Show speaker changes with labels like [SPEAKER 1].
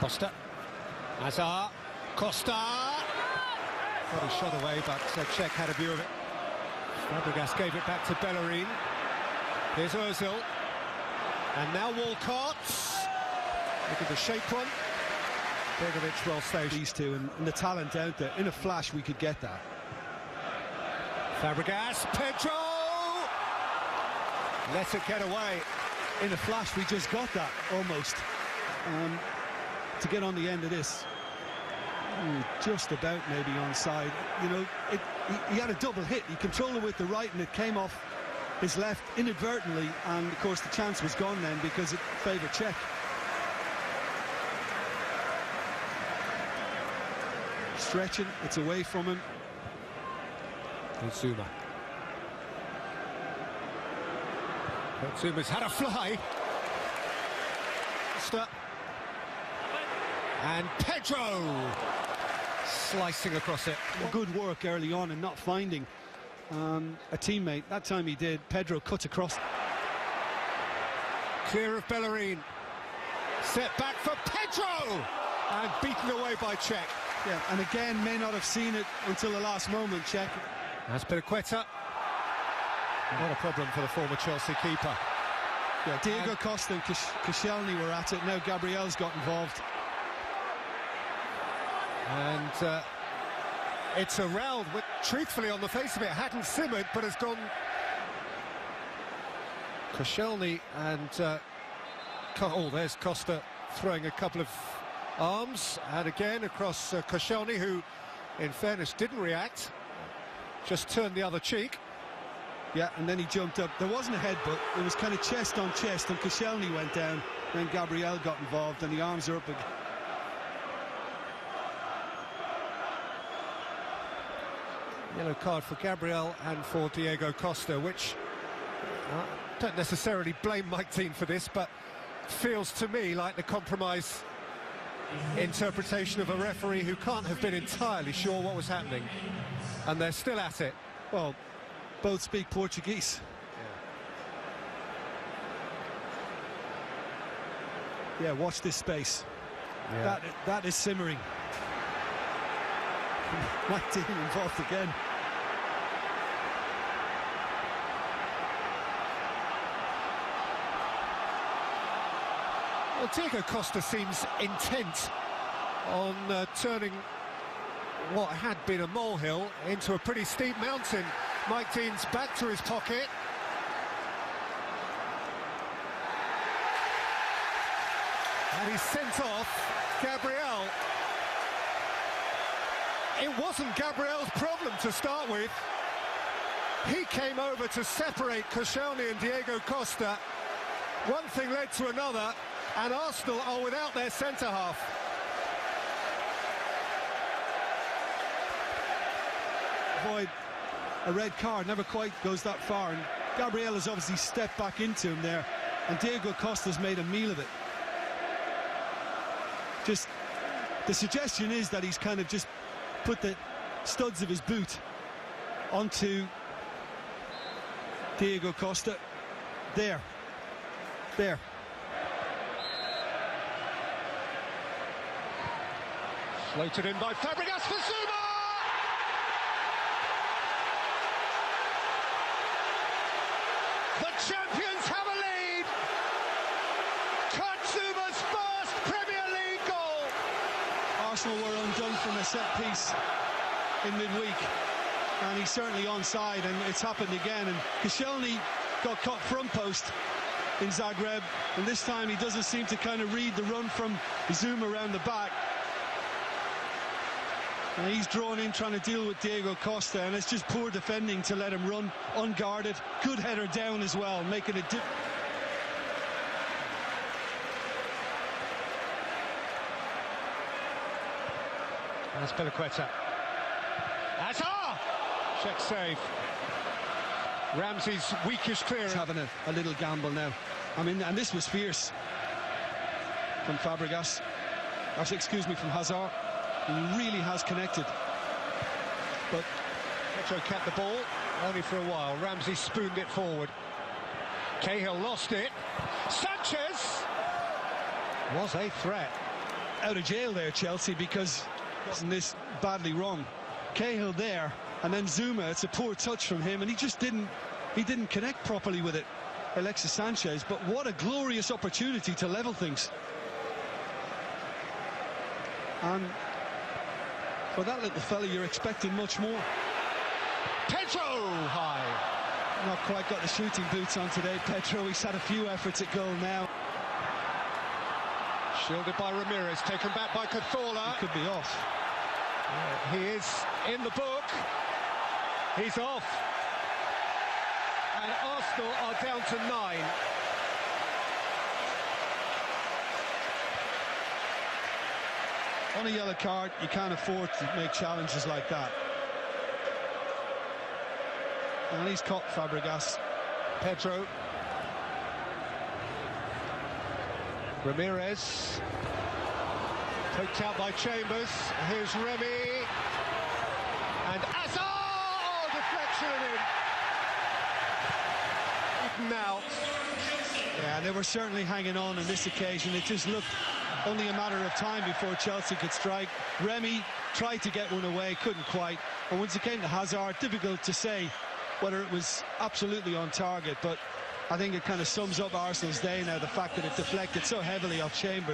[SPEAKER 1] Costa. Hazard. Costa. Got his shot away, but Cech had a view of it. Fabregas gave it back to Bellerin. Here's Ozil. And now Walcott. Look at the shape one. Begovic well saved.
[SPEAKER 2] These two and the talent out there. In a flash, we could get that.
[SPEAKER 1] Fabregas. Pedro. Let it get away.
[SPEAKER 2] In a flash, we just got that, almost. To get on the end of this. Just about maybe onside. You know, he had a double hit. He controlled it with the right and it came off his left inadvertently, and of course the chance was gone then because it favoured Cech. Stretching, it's away from him.
[SPEAKER 1] Zuma. Zuma's had a fly. And Pedro slicing across it.
[SPEAKER 2] Good work early on and not finding a teammate. That time he did. Pedro cut across.
[SPEAKER 1] Clear of Bellerin. Set back for Pedro! And beaten away by Cech.
[SPEAKER 2] Yeah, and again, may not have seen it until the last moment, Cech.
[SPEAKER 1] That's Azpilicueta. Not a problem for the former Chelsea keeper.
[SPEAKER 2] Yeah, Diego Costa and Koscielny were at it. Now Gabriel's got involved.
[SPEAKER 1] And it's a round which, truthfully, on the face of it, hadn't simmered, but has gone. Koscielny and oh, there's Costa throwing a couple of arms, and again across Koscielny, who, in fairness, didn't react, just turned the other cheek.
[SPEAKER 2] Yeah, and then he jumped up. There wasn't a headbutt, it was kind of chest on chest, and Koscielny went down. Then Gabriel got involved, and the arms are up again.
[SPEAKER 1] Yellow card for Gabriel and for Diego Costa, which don't necessarily blame Mike Dean for this, but feels to me like the compromise interpretation of a referee who can't have been entirely sure what was happening, and they're still at it.
[SPEAKER 2] Well, both speak Portuguese. Yeah, watch this space. Yeah. That is simmering. Mike Dean involved again.
[SPEAKER 1] Well, Diego Costa seems intent on turning what had been a molehill into a pretty steep mountain. Mike Dean's back to his pocket. And he's sent off Gabriel. It wasn't Gabriel's problem to start with. He came over to separate Koscielny and Diego Costa. One thing led to another, and Arsenal are without their centre-half.
[SPEAKER 2] Avoid a red card, never quite goes that far, and Gabriel has obviously stepped back into him there, and Diego Costa's made a meal of it. Just, the suggestion is that he's kind of just put the studs of his boot onto Diego Costa. There.
[SPEAKER 1] Floated in by Fabregas for Zuma! The champions have a lead! Zuma's first Premier League goal!
[SPEAKER 2] Arsenal were undone from a set piece in midweek, and he's certainly onside, and it's happened again. And Koscielny got caught front post in Zagreb, and this time he doesn't seem to kind of read the run from Zuma around the back. And he's drawn in trying to deal with Diego Costa, and it's just poor defending to let him run unguarded. Good header down as well, making it
[SPEAKER 1] Azpilicueta. Hazard! Check save. Ramsey's weakish clearance.
[SPEAKER 2] Having a little gamble now. I mean, and this was fierce from Fabregas. Actually, excuse me, from Hazard. He really has connected.
[SPEAKER 1] But Petro kept the ball, only for a while. Ramsey spooned it forward. Cahill lost it. Sanchez was a threat.
[SPEAKER 2] out of jail there, Chelsea, because wasn't this badly wrong? Cahill there, and then Zuma. It's a poor touch from him, and he didn't connect properly with it, Alexis Sanchez. But what a glorious opportunity to level things. And for that little fella, you're expecting much more.
[SPEAKER 1] Pedro high.
[SPEAKER 2] Not quite got the shooting boots on today, Pedro. He's had a few efforts at goal now.
[SPEAKER 1] Shielded by Ramirez, taken back by Cazorla.
[SPEAKER 2] He could be off.
[SPEAKER 1] He is in the book. He's off. And Arsenal are down to 9.
[SPEAKER 2] On a yellow card, you can't afford to make challenges like that. And he's caught Fabregas.
[SPEAKER 1] Pedro. Ramirez. Poked out by Chambers. Here's Remy. And Hazard! Oh, deflection in. Now.
[SPEAKER 2] Yeah, they were certainly hanging on this occasion. It just looked only a matter of time before Chelsea could strike. Remy tried to get one away, couldn't quite. And once it came to Hazard, difficult to say whether it was absolutely on target, but I think it kind of sums up Arsenal's day now, the fact that it deflected so heavily off Chambers.